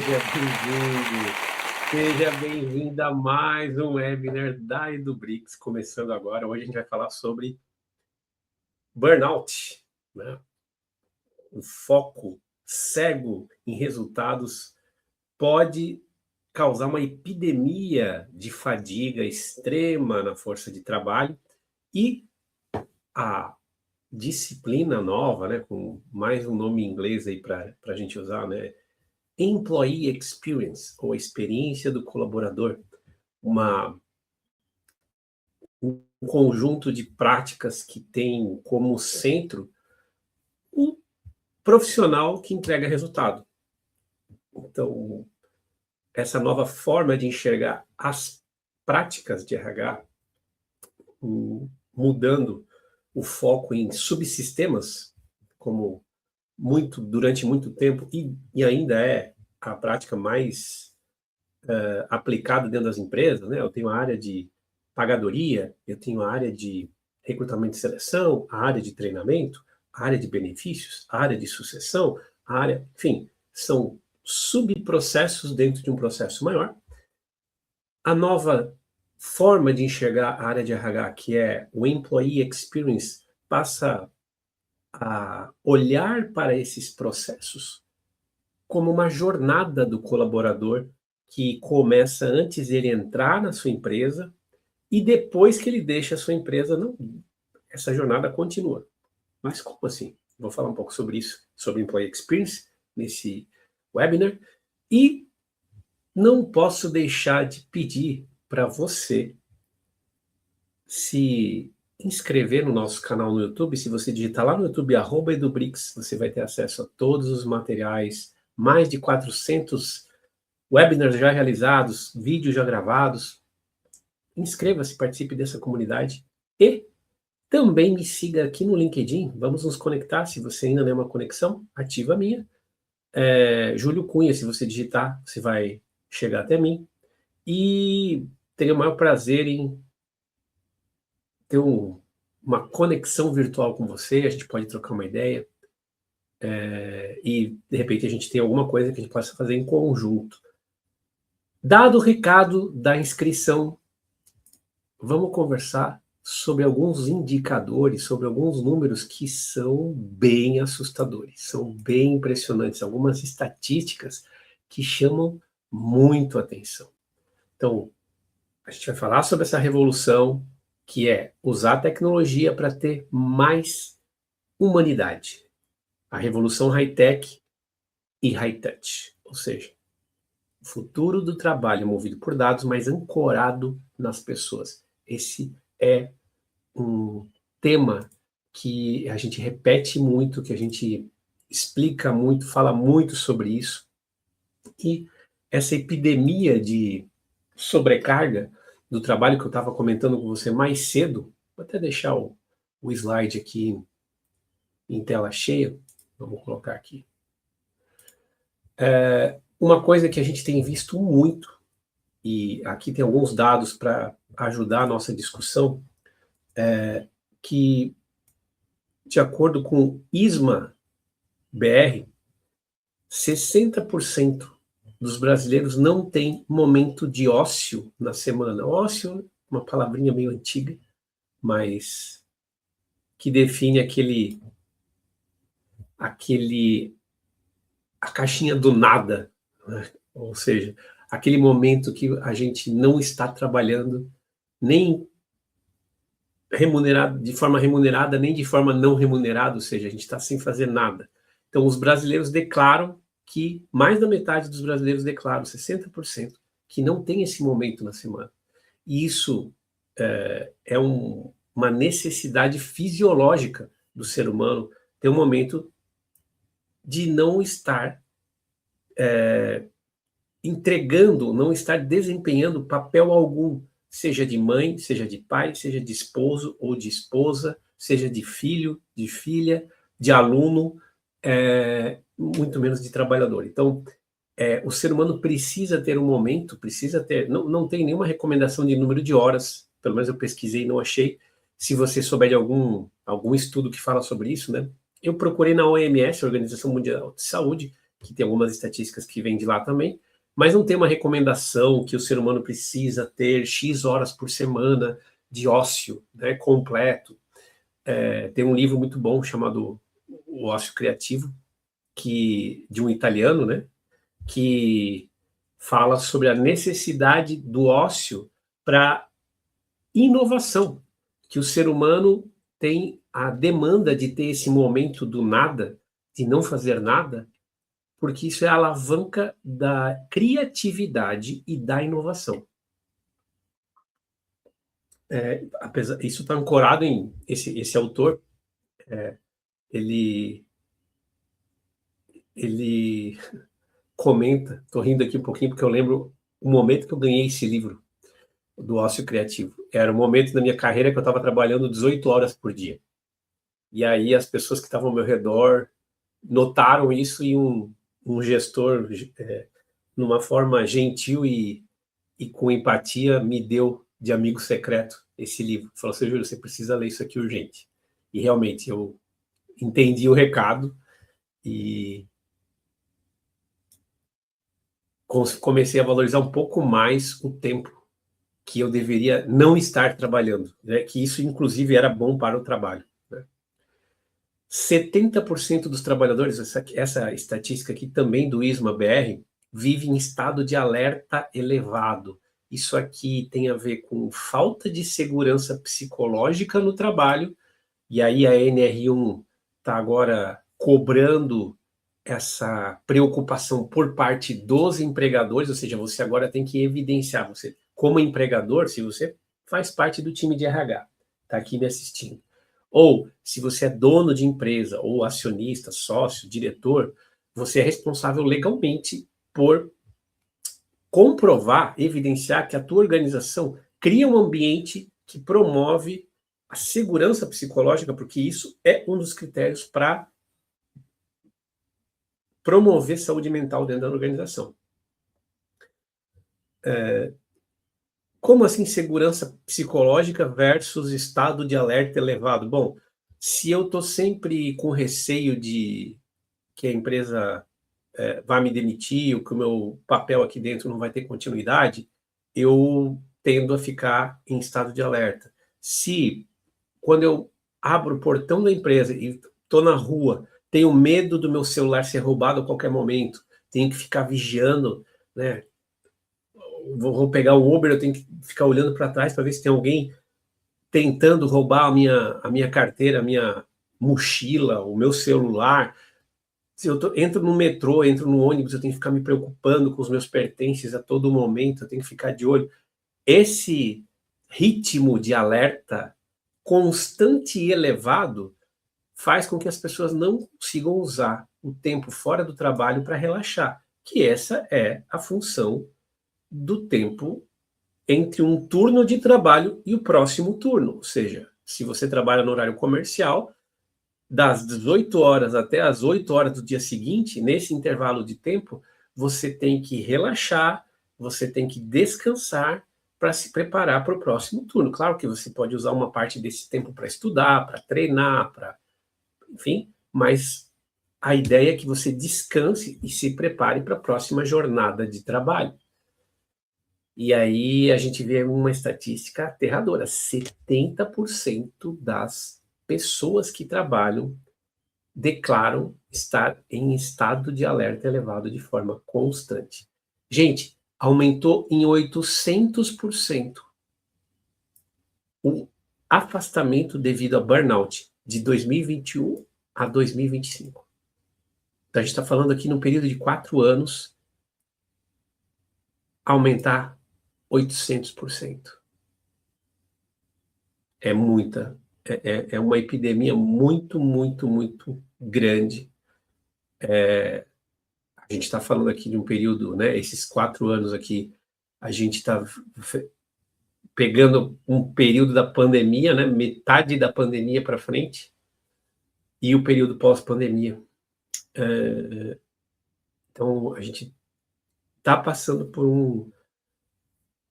Seja bem-vindo, seja bem-vinda a mais um webinar da EduBrix, começando agora. Hoje a gente vai falar sobre burnout, né? O foco cego em resultados pode causar uma epidemia de fadiga extrema na força de trabalho e a disciplina nova, né, com mais um nome em inglês aí para a gente usar, né? Employee Experience, ou a experiência do colaborador, um conjunto de práticas que tem como centro o profissional que entrega resultado. Então, essa nova forma de enxergar as práticas de RH, mudando o foco em subsistemas, como durante muito tempo, e ainda é a prática mais aplicada dentro das empresas, né? Eu tenho a área de pagadoria, eu tenho a área de recrutamento e seleção, a área de treinamento, a área de benefícios, a área de sucessão, enfim, são subprocessos dentro de um processo maior. A nova forma de enxergar a área de RH, que é o Employee Experience, passa a olhar para esses processos como uma jornada do colaborador que começa antes de ele entrar na sua empresa e depois que ele deixa a sua empresa, não, essa jornada continua. Mas como assim? Vou falar um pouco sobre isso, sobre Employee Experience, nesse webinar. E não posso deixar de pedir para você se inscrever no nosso canal no YouTube. Se você digitar lá no YouTube, @edubrix, você vai ter acesso a todos os materiais, mais de 400 webinars já realizados, vídeos já gravados. Inscreva-se, participe dessa comunidade e também me siga aqui no LinkedIn. Vamos nos conectar. Se você ainda não é uma conexão, ativa a minha. Júlio Cunha, se você digitar, você vai chegar até mim. E tenho o maior prazer em ter uma conexão virtual com você. A gente pode trocar uma ideia. E, de repente, a gente tem alguma coisa que a gente possa fazer em conjunto. Dado o recado da inscrição, vamos conversar sobre alguns indicadores, sobre alguns números que são bem assustadores, são bem impressionantes, algumas estatísticas que chamam muito atenção. Então, a gente vai falar sobre essa revolução, que é usar a tecnologia para ter mais humanidade. A revolução high-tech e high-touch, ou seja, o futuro do trabalho movido por dados, mas ancorado nas pessoas. Esse é um tema que a gente repete muito, que a gente explica muito, fala muito sobre isso. E essa epidemia de sobrecarga do trabalho que eu estava comentando com você mais cedo, vou até deixar o slide aqui em tela cheia, vamos colocar aqui. Uma coisa que a gente tem visto muito, e aqui tem alguns dados para ajudar a nossa discussão, que, de acordo com o ISMA-BR, 60% dos brasileiros não têm momento de ócio na semana. Ócio, uma palavrinha meio antiga, mas que define a caixinha do nada, né? Ou seja, aquele momento que a gente não está trabalhando nem remunerado, de forma remunerada, nem de forma não remunerada, ou seja, a gente está sem fazer nada. Então, os brasileiros declaram que, mais da metade dos brasileiros declaram, 60%, que não tem esse momento na semana. E isso é uma necessidade fisiológica do ser humano, ter um momento de não estar entregando, não estar desempenhando papel algum, seja de mãe, seja de pai, seja de esposo ou de esposa, seja de filho, de filha, de aluno, muito menos de trabalhador. Então, o ser humano precisa ter um momento, precisa ter, não tem nenhuma recomendação de número de horas, pelo menos eu pesquisei e não achei. Se você souber de algum estudo que fala sobre isso, né? Eu procurei na OMS, Organização Mundial de Saúde, que tem algumas estatísticas que vêm de lá também, mas não tem uma recomendação que o ser humano precisa ter X horas por semana de ócio, né, completo. Tem um livro muito bom chamado O Ócio Criativo, de um italiano, né, que fala sobre a necessidade do ócio para inovação, que o ser humano tem a demanda de ter esse momento do nada, de não fazer nada, porque isso é a alavanca da criatividade e da inovação. Isso está ancorado em esse autor, ele comenta, estou rindo aqui um pouquinho porque eu lembro o momento que eu ganhei esse livro do ócio criativo. Era um momento da minha carreira que eu estava trabalhando 18 horas por dia. E aí as pessoas que estavam ao meu redor notaram isso e um gestor, numa forma gentil e com empatia, me deu de amigo secreto esse livro. Falou assim, Júlio, você precisa ler isso aqui urgente. E realmente eu entendi o recado e comecei a valorizar um pouco mais o tempo que eu deveria não estar trabalhando, né? Que isso, inclusive, era bom para o trabalho. 70% dos trabalhadores, essa estatística aqui também do ISMA-BR, vive em estado de alerta elevado. Isso aqui tem a ver com falta de segurança psicológica no trabalho, e aí a NR1 está agora cobrando essa preocupação por parte dos empregadores, ou seja, você agora tem que evidenciar, você, como empregador, se você faz parte do time de RH, está aqui me assistindo, ou se você é dono de empresa, ou acionista, sócio, diretor, você é responsável legalmente por comprovar, evidenciar que a tua organização cria um ambiente que promove a segurança psicológica, porque isso é um dos critérios para promover saúde mental dentro da organização. Como assim segurança psicológica versus estado de alerta elevado? Bom, se eu estou sempre com receio de que a empresa vai me demitir, ou que o meu papel aqui dentro não vai ter continuidade, eu tendo a ficar em estado de alerta. Se, quando eu abro o portão da empresa e estou na rua, tenho medo do meu celular ser roubado a qualquer momento, tenho que ficar vigiando, né? Vou pegar o Uber, eu tenho que ficar olhando para trás para ver se tem alguém tentando roubar a minha carteira, a minha mochila, o meu celular. Se eu entro no metrô, entro no ônibus, eu tenho que ficar me preocupando com os meus pertences a todo momento, eu tenho que ficar de olho. Esse ritmo de alerta constante e elevado faz com que as pessoas não consigam usar o tempo fora do trabalho para relaxar, que essa é a função do tempo entre um turno de trabalho e o próximo turno. Ou seja, se você trabalha no horário comercial, das 18 horas até as 8 horas do dia seguinte, nesse intervalo de tempo, você tem que relaxar, você tem que descansar para se preparar para o próximo turno. Claro que você pode usar uma parte desse tempo para estudar, para treinar, enfim, mas a ideia é que você descanse e se prepare para a próxima jornada de trabalho. E aí a gente vê uma estatística aterradora: 70% das pessoas que trabalham declaram estar em estado de alerta elevado de forma constante. Gente, aumentou em 800% o afastamento devido a burnout de 2021 a 2025. Então, a gente está falando aqui num período de 4 anos, aumentar 800%. É muita, é uma epidemia muito, muito, muito grande. A gente está falando aqui de um período, né, esses 4 anos aqui, a gente está pegando um período da pandemia, né, metade da pandemia para frente, e o período pós-pandemia. Então, a gente está passando por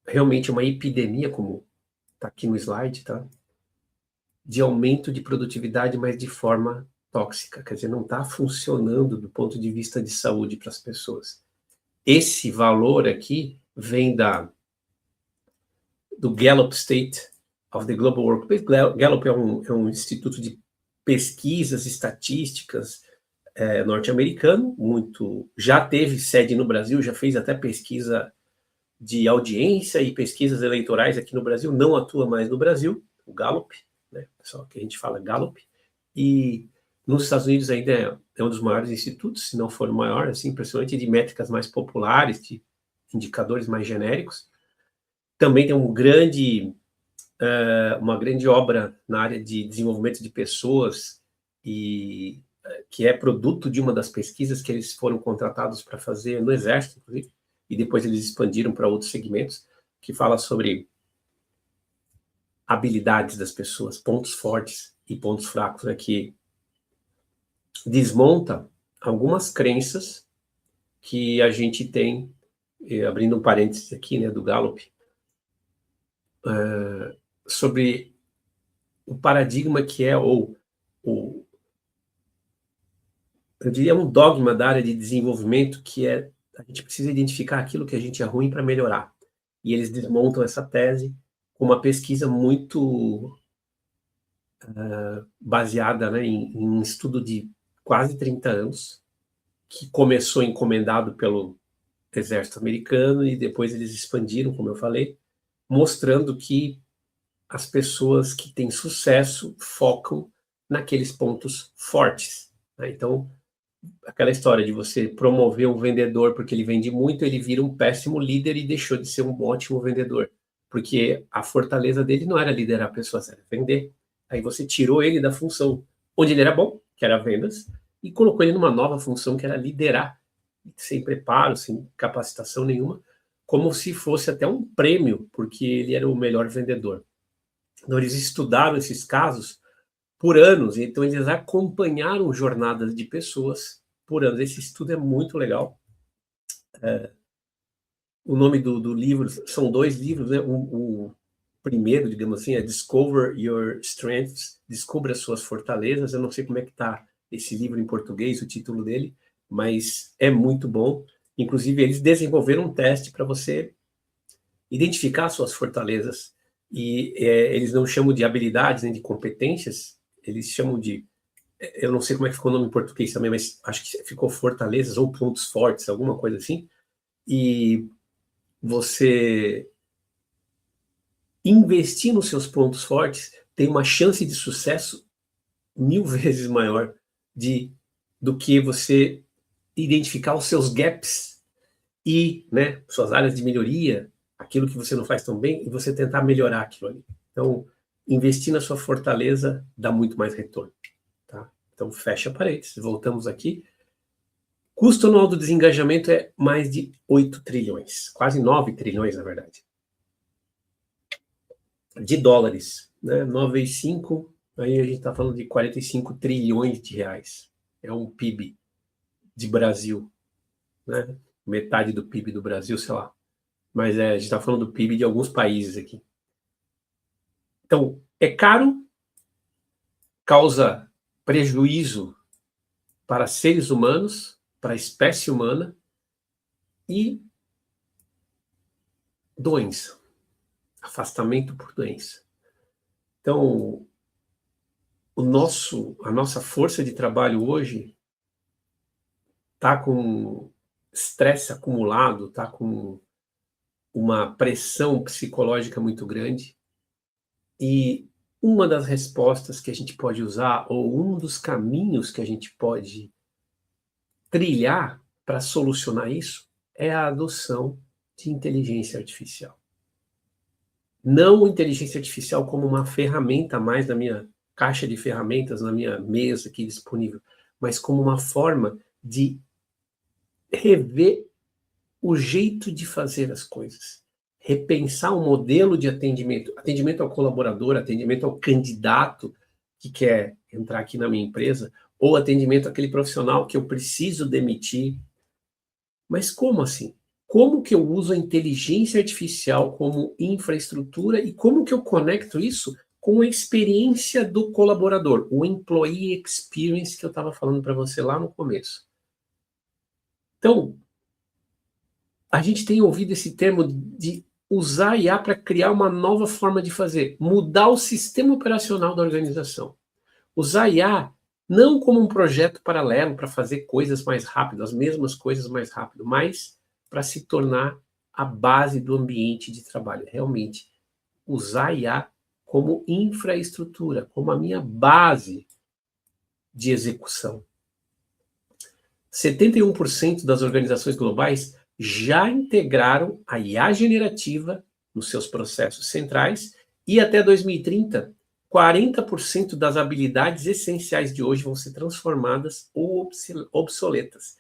realmente uma epidemia, como está aqui no slide, tá? De aumento de produtividade, mas de forma tóxica, quer dizer, não está funcionando do ponto de vista de saúde para as pessoas. Esse valor aqui vem do Gallup State of the Global Workplace. Gallup é um instituto de pesquisas estatísticas norte-americano, já teve sede no Brasil, já fez até pesquisa de audiência e pesquisas eleitorais aqui no Brasil, não atua mais no Brasil, o Gallup, né, só que a gente fala Gallup, e nos Estados Unidos ainda é um dos maiores institutos, se não for o maior, assim, impressionante, de métricas mais populares, de indicadores mais genéricos. Também tem uma grande obra na área de desenvolvimento de pessoas, e que é produto de uma das pesquisas que eles foram contratados para fazer no Exército, inclusive, e depois eles expandiram para outros segmentos, que fala sobre habilidades das pessoas, pontos fortes e pontos fracos, né, que desmonta algumas crenças que a gente tem, abrindo um parênteses aqui, né, do Gallup, sobre o paradigma que é, eu diria um dogma da área de desenvolvimento, que é a gente precisa identificar aquilo que a gente é ruim para melhorar. E eles desmontam essa tese com uma pesquisa muito baseada, né, em um estudo de quase 30 anos, que começou encomendado pelo Exército Americano e depois eles expandiram, como eu falei, mostrando que as pessoas que têm sucesso focam naqueles pontos fortes, né? Então, aquela história de você promover um vendedor porque ele vende muito, ele vira um péssimo líder e deixou de ser um ótimo vendedor, porque a fortaleza dele não era liderar pessoas, era vender. Aí você tirou ele da função onde ele era bom, que era vendas, e colocou ele numa nova função, que era liderar, sem preparo, sem capacitação nenhuma, como se fosse até um prêmio, porque ele era o melhor vendedor. Então, eles estudaram esses casos por anos, então eles acompanharam jornadas de pessoas por anos. Esse estudo é muito legal. O nome do livro, são 2 livros, né? O primeiro, digamos assim, é Discover Your Strengths, Descubra as suas fortalezas. Eu não sei como é que está esse livro em português, o título dele, mas é muito bom. Inclusive, eles desenvolveram um teste para você identificar as suas fortalezas. E eles não chamam de habilidades nem de competências, eles chamam de... Eu não sei como é que ficou o nome em português também, mas acho que ficou fortalezas ou pontos fortes, alguma coisa assim. E você investir nos seus pontos fortes tem uma chance de sucesso 1000 vezes maior do que você identificar os seus gaps e, né, suas áreas de melhoria, aquilo que você não faz tão bem, e você tentar melhorar aquilo ali. Então, investir na sua fortaleza dá muito mais retorno. Tá? Então, fecha parênteses, voltamos aqui. Custo anual do desengajamento é mais de 8 trilhões, quase 9 trilhões, na verdade, de dólares, né? 9 vezes 5, aí a gente está falando de 45 trilhões de reais. É um PIB de Brasil, né? Metade do PIB do Brasil, sei lá. Mas a gente está falando do PIB de alguns países aqui. Então, é caro, causa prejuízo para seres humanos, para a espécie humana, e doença, afastamento por doença. Então, a nossa força de trabalho hoje está com estresse acumulado, está com uma pressão psicológica muito grande, e uma das respostas que a gente pode usar, ou um dos caminhos que a gente pode trilhar para solucionar isso, é a adoção de inteligência artificial. Não inteligência artificial como uma ferramenta a mais na minha caixa de ferramentas, na minha mesa aqui disponível, mas como uma forma de rever o jeito de fazer as coisas, repensar o modelo de atendimento, atendimento ao colaborador, atendimento ao candidato que quer entrar aqui na minha empresa, ou atendimento àquele profissional que eu preciso demitir. Mas como assim? Como que eu uso a inteligência artificial como infraestrutura e como que eu conecto isso com a experiência do colaborador, o employee experience que eu estava falando para você lá no começo. Então, a gente tem ouvido esse termo de usar IA para criar uma nova forma de fazer, mudar o sistema operacional da organização. Usar IA não como um projeto paralelo para fazer coisas mais rápido, as mesmas coisas mais rápido, mas para se tornar a base do ambiente de trabalho. Realmente, usar IA como infraestrutura, como a minha base de execução. 71% das organizações globais já integraram a IA generativa nos seus processos centrais e até 2030, 40% das habilidades essenciais de hoje vão ser transformadas ou obsoletas.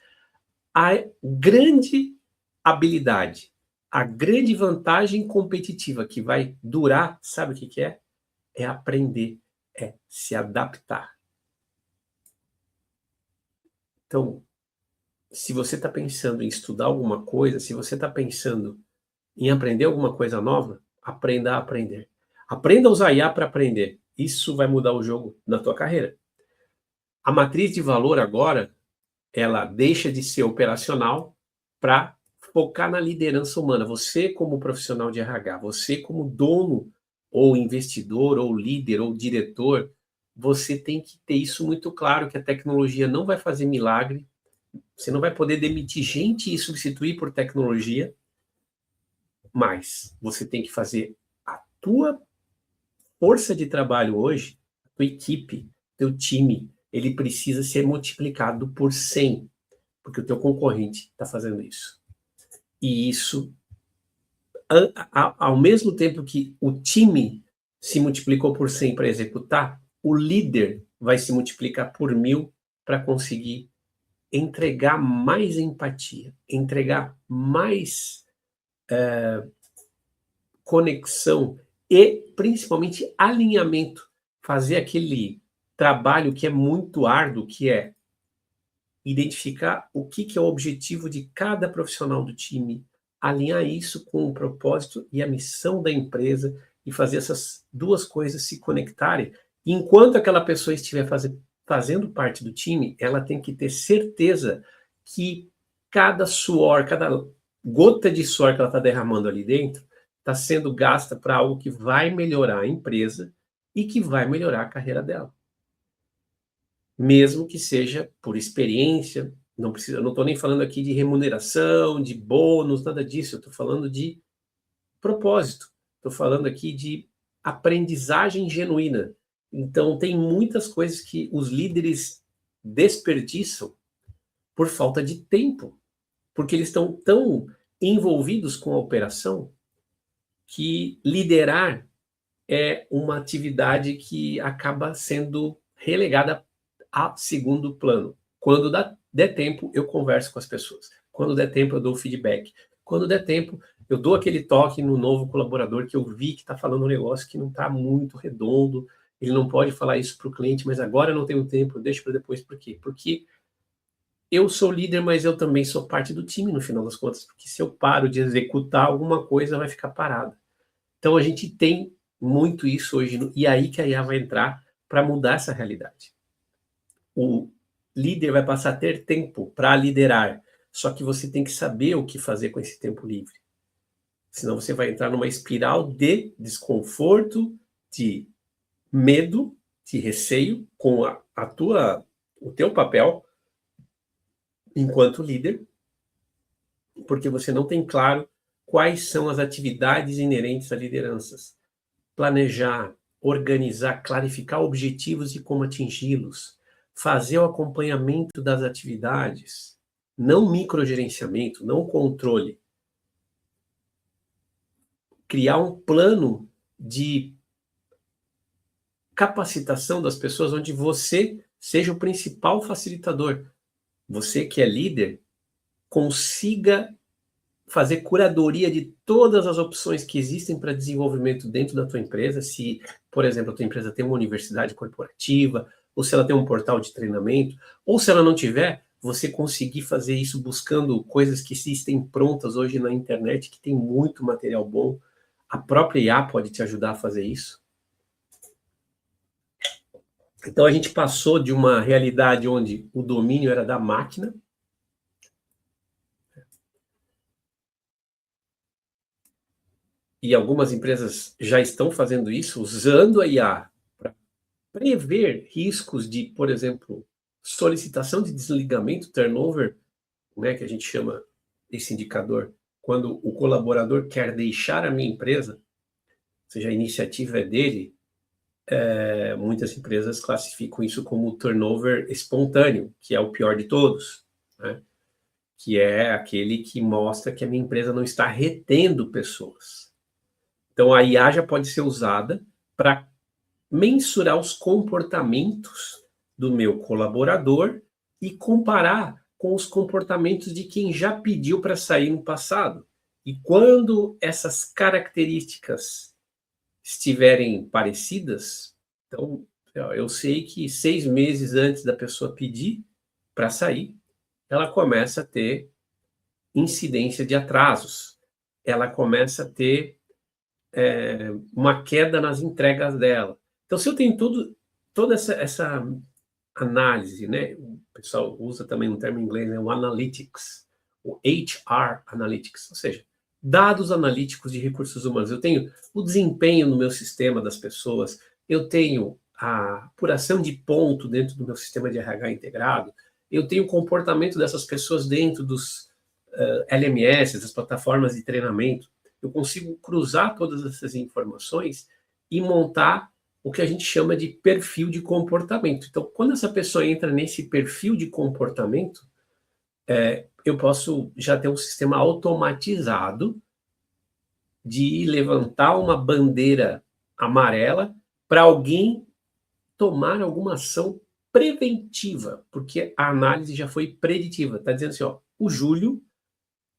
A grande habilidade, a grande vantagem competitiva que vai durar, sabe o que é? É aprender, é se adaptar. Então, se você está pensando em estudar alguma coisa, se você está pensando em aprender alguma coisa nova, aprenda a aprender. Aprenda a usar IA para aprender. Isso vai mudar o jogo na tua carreira. A matriz de valor agora, ela deixa de ser operacional para focar na liderança humana. Você como profissional de RH, você como dono ou investidor ou líder ou diretor, você tem que ter isso muito claro, que a tecnologia não vai fazer milagre. Você não vai poder demitir gente e substituir por tecnologia, mas você tem que fazer a tua força de trabalho hoje, a tua equipe, teu time, ele precisa ser multiplicado por 100, porque o teu concorrente está fazendo isso. E isso, ao mesmo tempo que o time se multiplicou por 100 para executar, o líder vai se multiplicar por 1000 para conseguir entregar mais empatia, entregar mais conexão e, principalmente, alinhamento. Fazer aquele trabalho que é muito árduo, que é identificar o que é o objetivo de cada profissional do time, alinhar isso com o propósito e a missão da empresa e fazer essas duas coisas se conectarem. Enquanto aquela pessoa estiver fazendo parte do time, ela tem que ter certeza que cada suor, cada gota de suor que ela está derramando ali dentro está sendo gasta para algo que vai melhorar a empresa e que vai melhorar a carreira dela. Mesmo que seja por experiência, não estou nem falando aqui de remuneração, de bônus, nada disso, eu estou falando de propósito, estou falando aqui de aprendizagem genuína. Então, tem muitas coisas que os líderes desperdiçam por falta de tempo, porque eles estão tão envolvidos com a operação que liderar é uma atividade que acaba sendo relegada a segundo plano. Quando der tempo, eu converso com as pessoas. Quando der tempo, eu dou feedback. Quando der tempo, eu dou aquele toque no novo colaborador que eu vi que está falando um negócio que não está muito redondo, ele não pode falar isso para o cliente, mas agora eu não tenho tempo, deixa para depois. Por quê? Porque eu sou líder, mas eu também sou parte do time, no final das contas, porque se eu paro de executar alguma coisa, vai ficar parada. Então, a gente tem muito isso hoje, e aí que a IA vai entrar para mudar essa realidade. O líder vai passar a ter tempo para liderar, só que você tem que saber o que fazer com esse tempo livre. Senão você vai entrar numa espiral de desconforto, de medo, de receio com o teu papel enquanto líder, porque você não tem claro quais são as atividades inerentes a lideranças. Planejar, organizar, clarificar objetivos e como atingi-los, fazer o acompanhamento das atividades, não microgerenciamento, não controle. Criar um plano de capacitação das pessoas onde você seja o principal facilitador. Você que é líder, consiga fazer curadoria de todas as opções que existem para desenvolvimento dentro da tua empresa. Se, por exemplo, a tua empresa tem uma universidade corporativa, ou se ela tem um portal de treinamento, ou se ela não tiver, você conseguir fazer isso buscando coisas que existem prontas hoje na internet, que tem muito material bom. A própria IA pode te ajudar a fazer isso. Então, a gente passou de uma realidade onde o domínio era da máquina, e algumas empresas já estão fazendo isso, usando a IA para prever riscos de, por exemplo, solicitação de desligamento, turnover, né, que a gente chama esse indicador, quando o colaborador quer deixar a minha empresa, ou seja, a iniciativa é dele, muitas empresas classificam isso como turnover espontâneo, que é o pior de todos, né? Que é aquele que mostra que a minha empresa não está retendo pessoas. Então, a IA já pode ser usada para mensurar os comportamentos do meu colaborador e comparar com os comportamentos de quem já pediu para sair no passado. E quando essas características estiverem parecidas, então eu sei que 6 meses antes da pessoa pedir para sair, ela começa a ter incidência de atrasos, ela começa a ter uma queda nas entregas dela. Então, se eu tenho toda essa análise, né? O pessoal usa também um termo em inglês, né? O analytics, o HR analytics, ou seja, dados analíticos de recursos humanos. Eu tenho o desempenho no meu sistema das pessoas, eu tenho a apuração de ponto dentro do meu sistema de RH integrado, eu tenho o comportamento dessas pessoas dentro dos LMS, das plataformas de treinamento. Eu consigo cruzar todas essas informações e montar o que a gente chama de perfil de comportamento. Então, quando essa pessoa entra nesse perfil de comportamento, eu posso já ter um sistema automatizado de levantar uma bandeira amarela para alguém tomar alguma ação preventiva, porque a análise já foi preditiva. Está dizendo assim, ó, o Júlio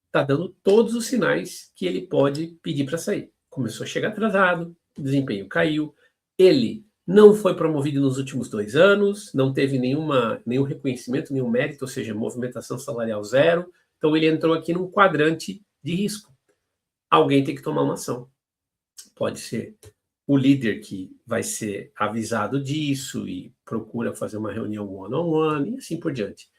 está dando todos os sinais que ele pode pedir para sair. Começou a chegar atrasado, o desempenho caiu, ele não foi promovido nos últimos 2 anos, não teve nenhum reconhecimento, nenhum mérito, ou seja, movimentação salarial zero. Então, ele entrou aqui num quadrante de risco. Alguém tem que tomar uma ação. Pode ser o líder que vai ser avisado disso e procura fazer uma reunião one-on-one e assim por diante.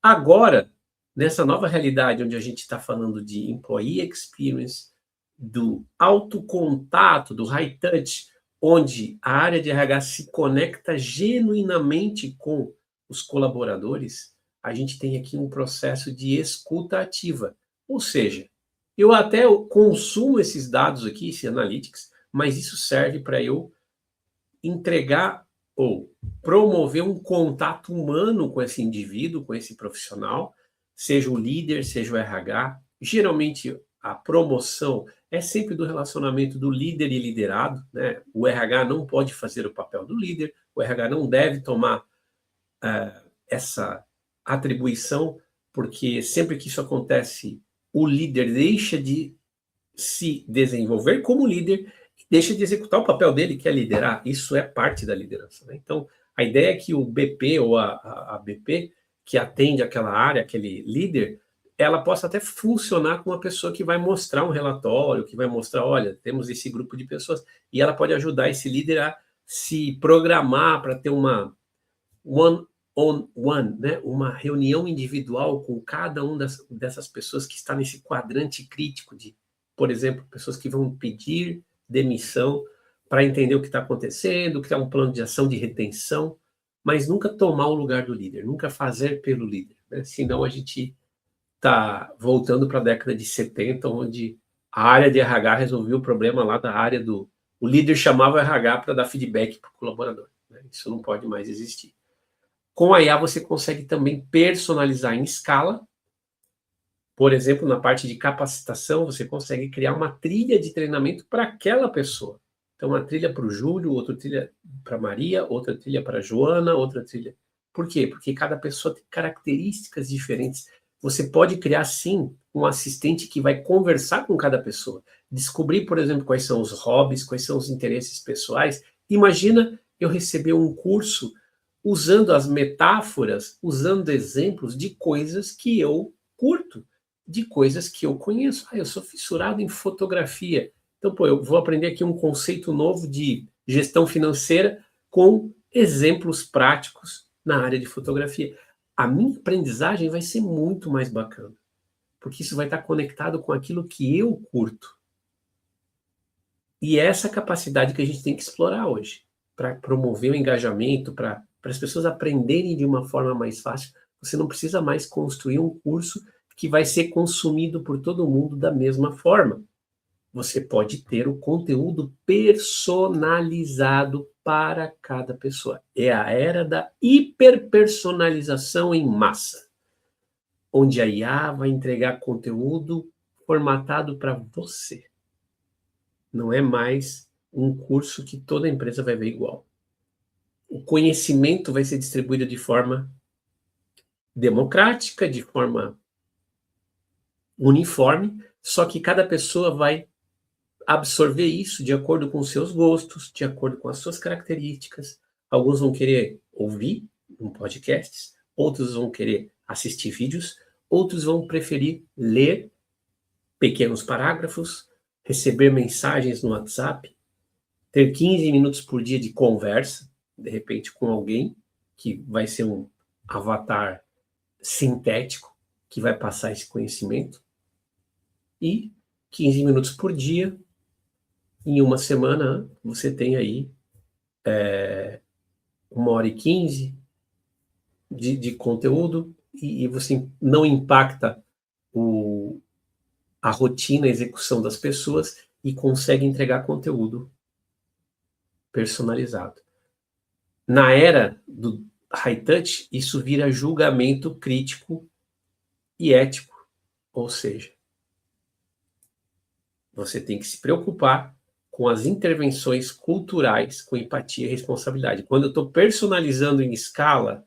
Agora, nessa nova realidade onde a gente está falando de employee experience, do autocontato, do high touch, onde a área de RH se conecta genuinamente com os colaboradores, a gente tem aqui um processo de escuta ativa. Ou seja, eu até consumo esses dados aqui, esse analytics, mas isso serve para eu entregar ou promover um contato humano com esse indivíduo, com esse profissional, seja o líder, seja o RH. Geralmente, a promoção é sempre do relacionamento do líder e liderado, né? O RH não pode fazer o papel do líder, o RH não deve tomar essa atribuição, porque sempre que isso acontece, o líder deixa de se desenvolver como líder e deixa de executar o papel dele, que é liderar. Isso é parte da liderança, né? Então, a ideia é que o BP ou a BP, que atende aquela área, aquele líder, ela possa até funcionar com uma pessoa que vai mostrar um relatório, que vai mostrar, olha, temos esse grupo de pessoas, e ela pode ajudar esse líder a se programar para ter uma one-on-one, né? Uma reunião individual com cada uma dessas pessoas que está nesse quadrante crítico de, por exemplo, pessoas que vão pedir demissão para entender o que está acontecendo, criar um plano de ação de retenção, mas nunca tomar o lugar do líder, nunca fazer pelo líder, né? Senão a gente está voltando para a década de 70, onde a área de RH resolveu o problema lá da área do... O líder chamava o RH para dar feedback para o colaborador, né? Isso não pode mais existir. Com a IA você consegue também personalizar em escala. Por exemplo, na parte de capacitação, você consegue criar uma trilha de treinamento para aquela pessoa. Então, uma trilha para o Júlio, outra trilha para a Maria, outra trilha para a Joana, outra trilha... Por quê? Porque cada pessoa tem características diferentes. Você pode criar, sim, um assistente que vai conversar com cada pessoa. Descobrir, por exemplo, quais são os hobbies, quais são os interesses pessoais. Imagina eu receber um curso usando as metáforas, usando exemplos de coisas que eu curto, de coisas que eu conheço. Eu sou fissurado em fotografia. Então, eu vou aprender aqui um conceito novo de gestão financeira com exemplos práticos na área de fotografia. A minha aprendizagem vai ser muito mais bacana, porque isso vai estar conectado com aquilo que eu curto. E é essa capacidade que a gente tem que explorar hoje, para promover o engajamento, para as pessoas aprenderem de uma forma mais fácil. Você não precisa mais construir um curso que vai ser consumido por todo mundo da mesma forma. Você pode ter o conteúdo personalizado para cada pessoa. É a era da hiperpersonalização em massa, onde a IA vai entregar conteúdo formatado para você. Não é mais um curso que toda empresa vai ver igual. O conhecimento vai ser distribuído de forma democrática, de forma uniforme, só que cada pessoa vai absorver isso de acordo com os seus gostos, de acordo com as suas características. Alguns vão querer ouvir um podcast, outros vão querer assistir vídeos, outros vão preferir ler pequenos parágrafos, receber mensagens no WhatsApp, ter 15 minutos por dia de conversa, de repente com alguém, que vai ser um avatar sintético, que vai passar esse conhecimento, e 15 minutos por dia, em uma semana, você tem aí 1h15 de conteúdo, e você não impacta a rotina, a execução das pessoas, e consegue entregar conteúdo personalizado. Na era do high touch, isso vira julgamento crítico e ético, ou seja, você tem que se preocupar com as intervenções culturais, com empatia e responsabilidade. Quando eu estou personalizando em escala,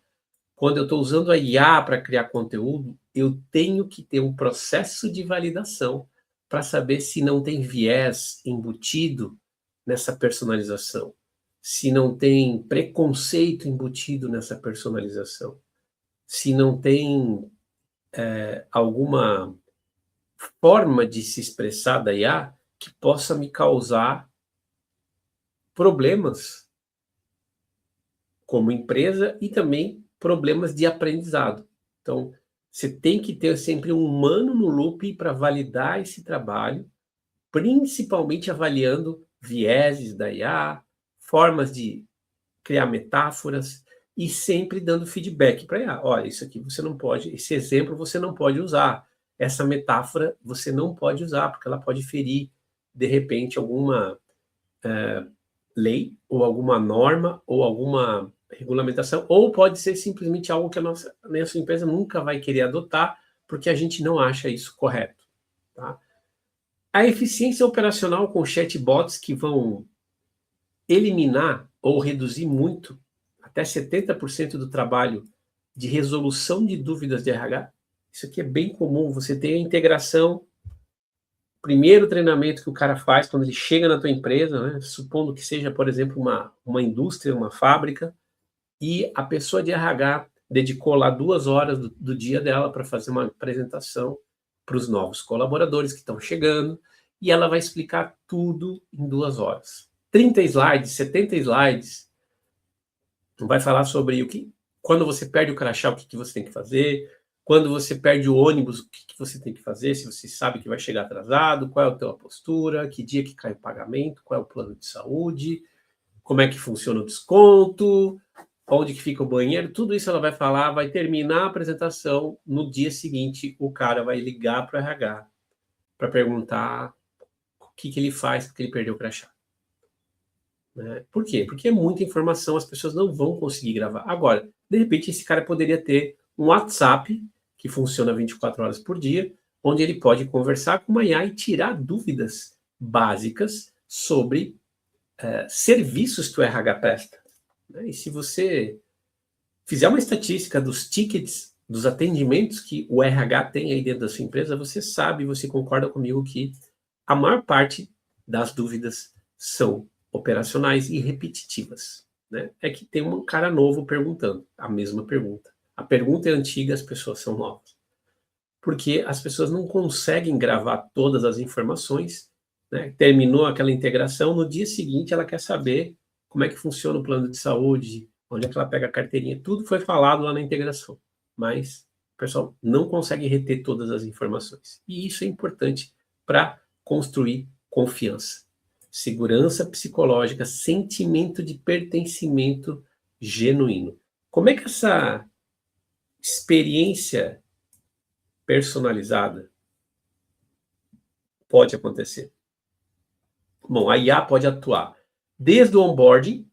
quando eu estou usando a IA para criar conteúdo, eu tenho que ter um processo de validação para saber se não tem viés embutido nessa personalização, se não tem preconceito embutido nessa personalização, se não tem alguma forma de se expressar da IA que possa me causar problemas como empresa e também problemas de aprendizado. Então, você tem que ter sempre um humano no loop para validar esse trabalho, principalmente avaliando vieses da IA, formas de criar metáforas e sempre dando feedback para a IA. Olha, isso aqui você não pode, esse exemplo você não pode usar, essa metáfora você não pode usar, porque ela pode ferir, de repente, alguma lei, ou alguma norma, ou alguma regulamentação, ou pode ser simplesmente algo que a nossa empresa nunca vai querer adotar, porque a gente não acha isso correto. Tá? A eficiência operacional com chatbots que vão eliminar ou reduzir muito, até 70% do trabalho de resolução de dúvidas de RH, isso aqui é bem comum, você tem a integração, primeiro treinamento que o cara faz quando ele chega na tua empresa, né, supondo que seja, por exemplo, uma indústria, uma fábrica, e a pessoa de RH dedicou lá 2 horas do dia dela para fazer uma apresentação para os novos colaboradores que estão chegando, e ela vai explicar tudo em 2 horas. 30 slides, 70 slides, vai falar sobre quando você perde o crachá, o que você tem que fazer, quando você perde o ônibus, o que você tem que fazer, se você sabe que vai chegar atrasado, qual é a tua postura, que dia que cai o pagamento, qual é o plano de saúde, como é que funciona o desconto, onde que fica o banheiro, tudo isso ela vai falar, vai terminar a apresentação, no dia seguinte o cara vai ligar para o RH para perguntar o que ele faz porque ele perdeu o crachá. Né? Por quê? Porque é muita informação, as pessoas não vão conseguir gravar. Agora, de repente, esse cara poderia ter um WhatsApp que funciona 24 horas por dia, onde ele pode conversar com uma IA e tirar dúvidas básicas sobre serviços que o RH presta. Né? E se você fizer uma estatística dos tickets, dos atendimentos que o RH tem aí dentro da sua empresa, você sabe, você concorda comigo que a maior parte das dúvidas são operacionais e repetitivas. Né? É que tem um cara novo perguntando a mesma pergunta. A pergunta é antiga, as pessoas são novas. Porque as pessoas não conseguem gravar todas as informações, né? Terminou aquela integração, no dia seguinte ela quer saber como é que funciona o plano de saúde, onde é que ela pega a carteirinha, tudo foi falado lá na integração, mas o pessoal não consegue reter todas as informações. E isso é importante para construir confiança, segurança psicológica, sentimento de pertencimento genuíno. Como é que essa experiência personalizada pode acontecer? Bom, a IA pode atuar desde o onboarding,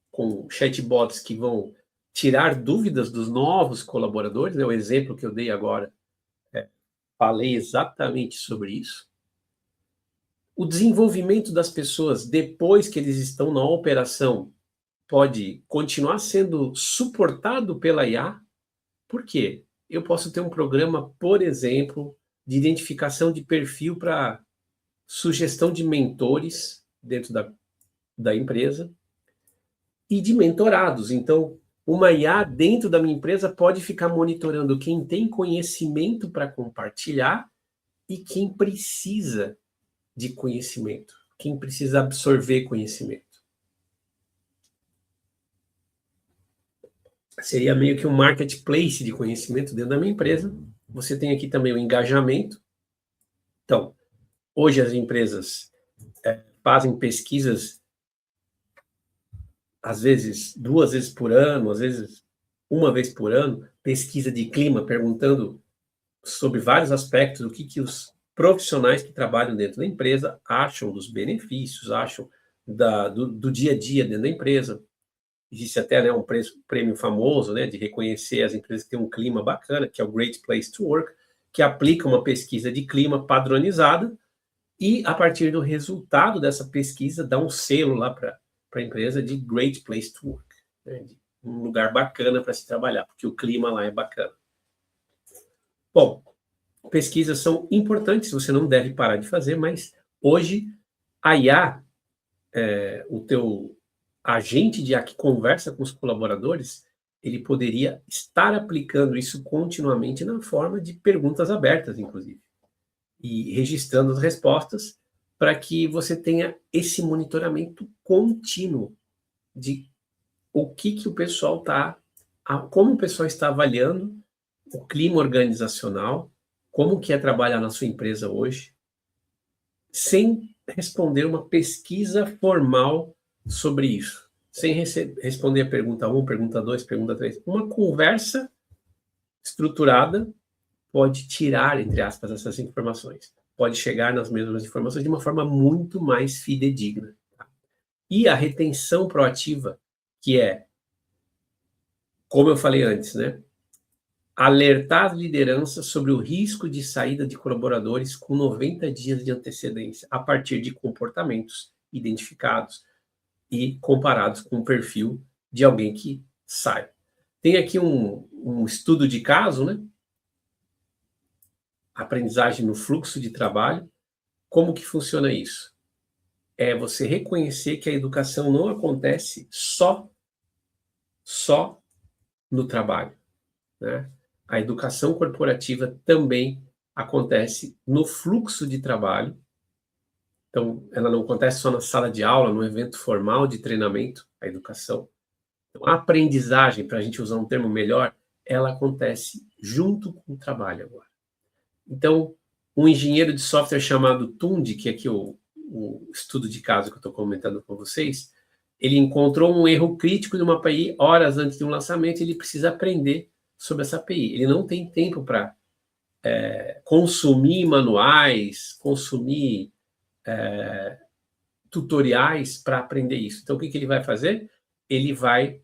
com chatbots que vão tirar dúvidas dos novos colaboradores, né? O exemplo que eu dei agora, falei exatamente sobre isso. O desenvolvimento das pessoas depois que eles estão na operação pode continuar sendo suportado pela IA. Por quê? Eu posso ter um programa, por exemplo, de identificação de perfil para sugestão de mentores dentro da empresa e de mentorados. Então, uma IA dentro da minha empresa pode ficar monitorando quem tem conhecimento para compartilhar e quem precisa de conhecimento, quem precisa absorver conhecimento. Seria meio que um marketplace de conhecimento dentro da minha empresa. Você tem aqui também o engajamento. Então, hoje as empresas fazem pesquisas, às vezes 2 vezes por ano, às vezes 1 vez por ano, pesquisa de clima, perguntando sobre vários aspectos do que os profissionais que trabalham dentro da empresa acham dos benefícios, acham do dia a dia dentro da empresa. Existe até, né, um prêmio famoso, né, de reconhecer as empresas que têm um clima bacana, que é o Great Place to Work, que aplica uma pesquisa de clima padronizada e, a partir do resultado dessa pesquisa, dá um selo lá para a empresa de Great Place to Work, né, de um lugar bacana para se trabalhar, porque o clima lá é bacana. Bom, pesquisas são importantes, você não deve parar de fazer, mas hoje a IA, o teu agente de IA que conversa com os colaboradores, ele poderia estar aplicando isso continuamente na forma de perguntas abertas, inclusive, e registrando as respostas para que você tenha esse monitoramento contínuo de o que o pessoal está, como o pessoal está avaliando o clima organizacional, como que é trabalhar na sua empresa hoje, sem responder uma pesquisa formal sobre isso, sem responder a pergunta 1, pergunta 2, pergunta 3. Uma conversa estruturada pode tirar, entre aspas, essas informações. Pode chegar nas mesmas informações de uma forma muito mais fidedigna. E a retenção proativa, que é, como eu falei antes, né? Alertar as lideranças sobre o risco de saída de colaboradores com 90 dias de antecedência, a partir de comportamentos identificados e comparados com o perfil de alguém que sai. Tem aqui um estudo de caso, né? Aprendizagem no fluxo de trabalho. Como que funciona isso? É você reconhecer que a educação não acontece só no trabalho, né? A educação corporativa também acontece no fluxo de trabalho. Então, ela não acontece só na sala de aula, no evento formal de treinamento, a educação. Então, a aprendizagem, para a gente usar um termo melhor, ela acontece junto com o trabalho agora. Então, um engenheiro de software chamado Tundi, que é aqui o estudo de caso que eu estou comentando com vocês, ele encontrou um erro crítico de uma API horas antes de um lançamento e ele precisa aprender sobre essa API. Ele não tem tempo para consumir manuais, consumir tutoriais para aprender isso. Então, o que ele vai fazer? Ele vai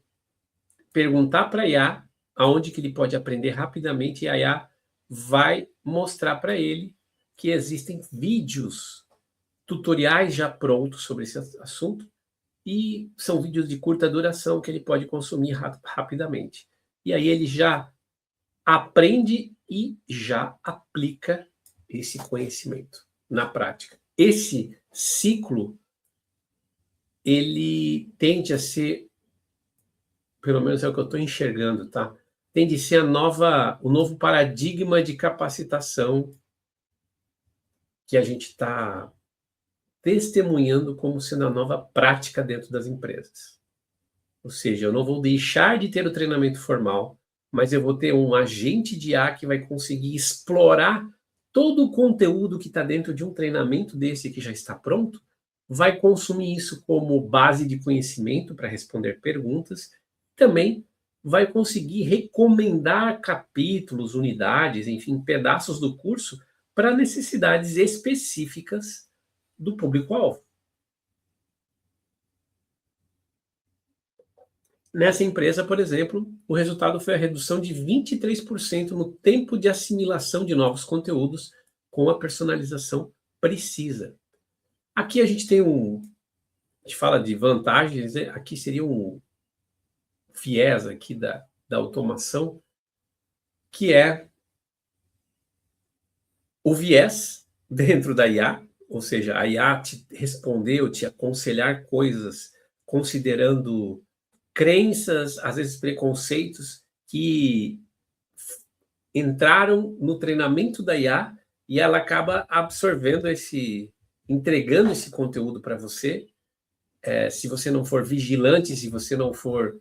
perguntar para a IA aonde que ele pode aprender rapidamente e a IA vai mostrar para ele que existem vídeos, tutoriais já prontos sobre esse assunto e são vídeos de curta duração que ele pode consumir rapidamente. E aí ele já aprende e já aplica esse conhecimento na prática. Esse ciclo, ele tende a ser, pelo menos é o que eu estou enxergando, tá? Tende a ser o novo paradigma de capacitação que a gente está testemunhando como sendo a nova prática dentro das empresas. Ou seja, eu não vou deixar de ter o treinamento formal, mas eu vou ter um agente de IA que vai conseguir explorar todo o conteúdo que está dentro de um treinamento desse que já está pronto, vai consumir isso como base de conhecimento para responder perguntas, também vai conseguir recomendar capítulos, unidades, enfim, pedaços do curso para necessidades específicas do público-alvo. Nessa empresa, por exemplo, o resultado foi a redução de 23% no tempo de assimilação de novos conteúdos com a personalização precisa. Aqui a gente tem a gente fala de vantagens, né? Aqui seria um viés aqui da automação, que é o viés dentro da IA, ou seja, a IA te responder ou te aconselhar coisas considerando crenças, às vezes preconceitos, que entraram no treinamento da IA e ela acaba absorvendo entregando esse conteúdo para você. Se você não for vigilante, se você não for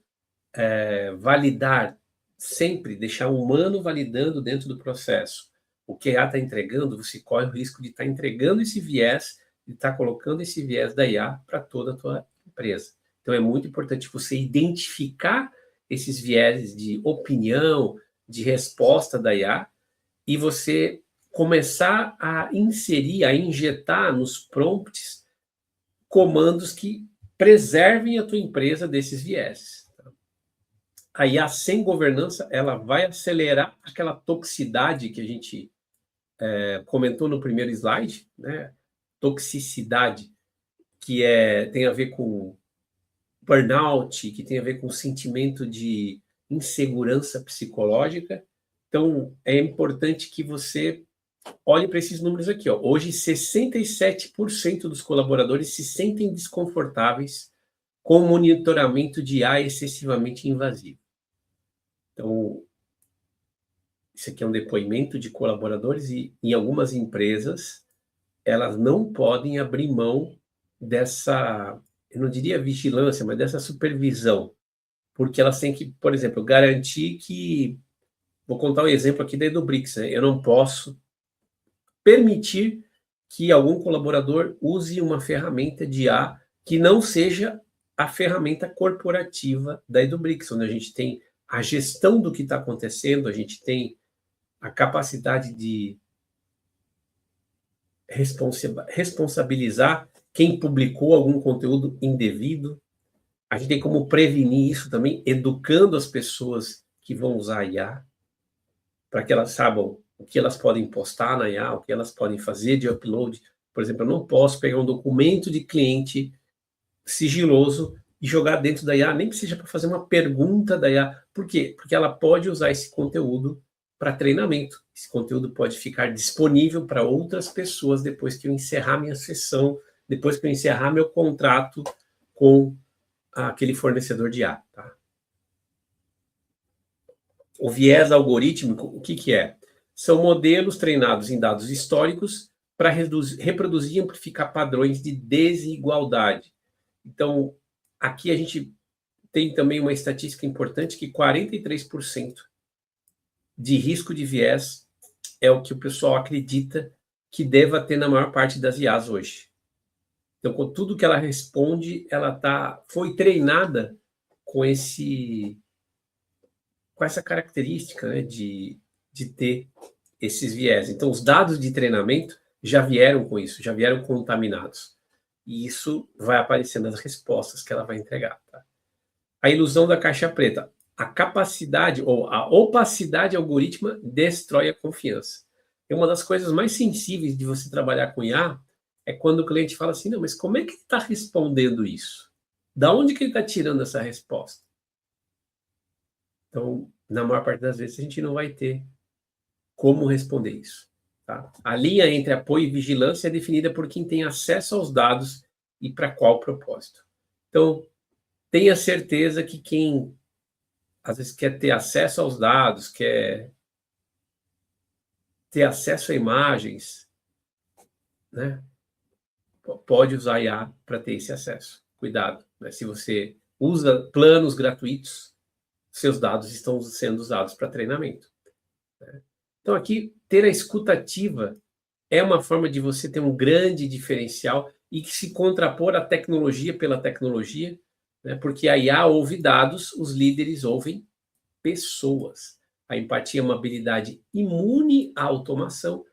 validar sempre, deixar o humano validando dentro do processo o que a IA está entregando, você corre o risco de estar entregando esse viés, de estar colocando esse viés da IA para toda a tua empresa. Então, é muito importante você identificar esses viéses de opinião, de resposta da IA, e você começar a inserir, a injetar nos prompts comandos que preservem a tua empresa desses vieses. A IA sem governança, ela vai acelerar aquela toxicidade que a gente comentou no primeiro slide, né? Toxicidade, que tem a ver com burnout, que tem a ver com sentimento de insegurança psicológica. Então, é importante que você olhe para esses números aqui. Ó. Hoje, 67% dos colaboradores se sentem desconfortáveis com o monitoramento de IA excessivamente invasivo. Então, isso aqui é um depoimento de colaboradores e, em algumas empresas, elas não podem abrir mão dessa, eu não diria vigilância, mas dessa supervisão, porque elas têm que, por exemplo, garantir que, vou contar um exemplo aqui da Edubrix, né? Eu não posso permitir que algum colaborador use uma ferramenta de IA que não seja a ferramenta corporativa da Edubrix, onde a gente tem a gestão do que está acontecendo, a gente tem a capacidade de responsabilizar quem publicou algum conteúdo indevido. A gente tem como prevenir isso também, educando as pessoas que vão usar a IA, para que elas saibam o que elas podem postar na IA, o que elas podem fazer de upload. Por exemplo, eu não posso pegar um documento de cliente sigiloso e jogar dentro da IA, nem que seja para fazer uma pergunta da IA. Por quê? Porque ela pode usar esse conteúdo para treinamento. Esse conteúdo pode ficar disponível para outras pessoas depois que eu encerrar minha sessão, depois que eu encerrar meu contrato com aquele fornecedor de IA. Tá? O viés algorítmico, o que é? São modelos treinados em dados históricos para reproduzir e amplificar padrões de desigualdade. Então, aqui a gente tem também uma estatística importante que 43% de risco de viés é o que o pessoal acredita que deva ter na maior parte das IAs hoje. Então, com tudo que ela responde, ela foi treinada com essa característica, né, de ter esses viés. Então, os dados de treinamento já vieram com isso, já vieram contaminados. E isso vai aparecer nas respostas que ela vai entregar. Tá? A ilusão da caixa preta. A capacidade ou a opacidade algorítmica destrói a confiança. E uma das coisas mais sensíveis de você trabalhar com IA é quando o cliente fala assim, não, mas como é que ele está respondendo isso? Da onde que ele está tirando essa resposta? Então, na maior parte das vezes, a gente não vai ter como responder isso. Tá? A linha entre apoio e vigilância é definida por quem tem acesso aos dados e para qual propósito. Então, tenha certeza que quem, às vezes, quer ter acesso aos dados, quer ter acesso a imagens, né, pode usar IA para ter esse acesso. Cuidado, né? Se você usa planos gratuitos, seus dados estão sendo usados para treinamento. Então, aqui, ter a escuta ativa é uma forma de você ter um grande diferencial e que se contrapor à tecnologia pela tecnologia, né? Porque a IA ouve dados, os líderes ouvem pessoas. A empatia é uma habilidade imune à automação.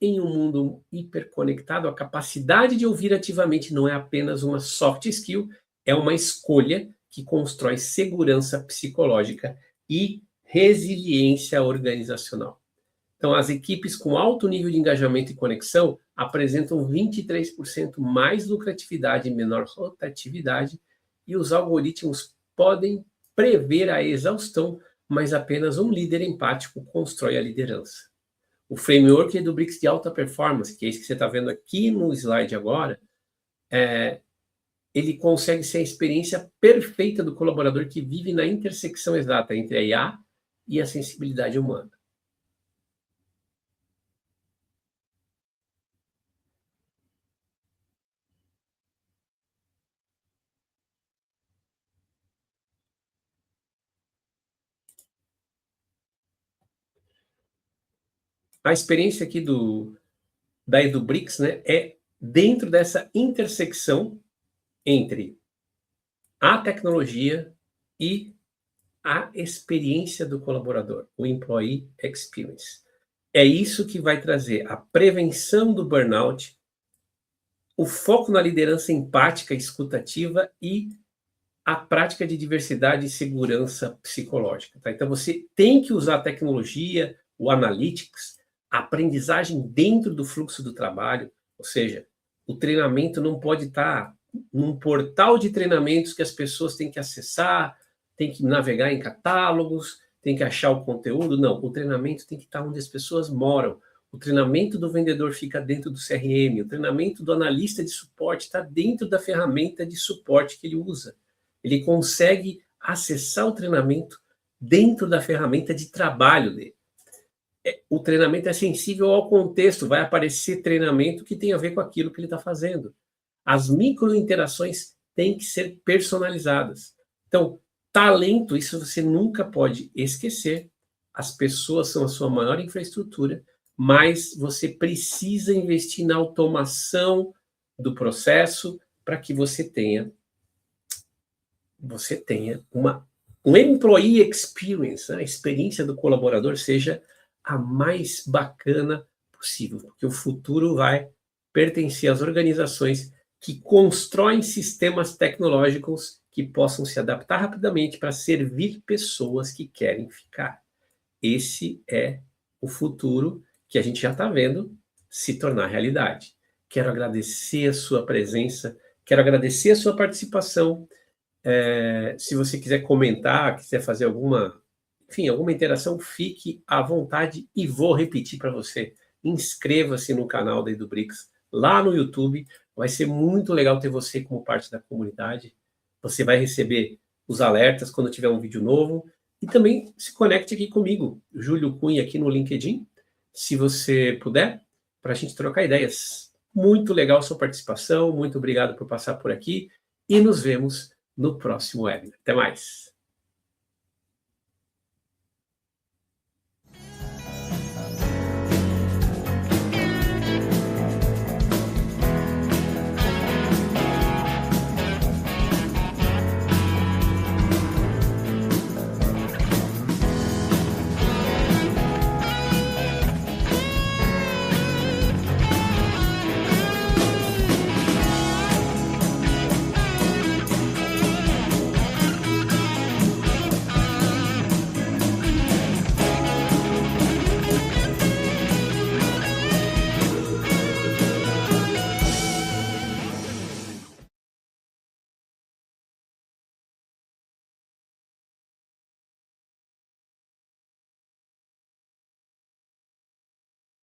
Em um mundo hiperconectado, a capacidade de ouvir ativamente não é apenas uma soft skill, é uma escolha que constrói segurança psicológica e resiliência organizacional. Então, as equipes com alto nível de engajamento e conexão apresentam 23% mais lucratividade e menor rotatividade, e os algoritmos podem prever a exaustão, mas apenas um líder empático constrói a liderança. O framework do Brix de alta performance, que é esse que você está vendo aqui no slide agora, ele consegue ser a experiência perfeita do colaborador que vive na intersecção exata entre a IA e a sensibilidade humana. A experiência aqui da EduBrix, né, é dentro dessa intersecção entre a tecnologia e a experiência do colaborador, o Employee Experience. É isso que vai trazer a prevenção do burnout, o foco na liderança empática e escutativa e a prática de diversidade e segurança psicológica. Tá? Então, você tem que usar a tecnologia, o analytics, a aprendizagem dentro do fluxo do trabalho, ou seja, o treinamento não pode estar num portal de treinamentos que as pessoas têm que acessar, têm que navegar em catálogos, têm que achar o conteúdo. Não, o treinamento tem que estar onde as pessoas moram. O treinamento do vendedor fica dentro do CRM, o treinamento do analista de suporte está dentro da ferramenta de suporte que ele usa. Ele consegue acessar o treinamento dentro da ferramenta de trabalho dele. O treinamento é sensível ao contexto, vai aparecer treinamento que tem a ver com aquilo que ele está fazendo. As microinterações têm que ser personalizadas. Então, talento, isso você nunca pode esquecer. As pessoas são a sua maior infraestrutura, mas você precisa investir na automação do processo para que você tenha um employee experience, né? A experiência do colaborador seja a mais bacana possível, porque o futuro vai pertencer às organizações que constroem sistemas tecnológicos que possam se adaptar rapidamente para servir pessoas que querem ficar. Esse é o futuro que a gente já está vendo se tornar realidade. Quero agradecer a sua presença, quero agradecer a sua participação. Se você quiser comentar, quiser fazer alguma interação, fique à vontade e vou repetir para você. Inscreva-se no canal da EduBrix, lá no YouTube. Vai ser muito legal ter você como parte da comunidade. Você vai receber os alertas quando tiver um vídeo novo. E também se conecte aqui comigo, Júlio Cunha, aqui no LinkedIn, se você puder, para a gente trocar ideias. Muito legal a sua participação, muito obrigado por passar por aqui e nos vemos no próximo webinar. Até mais!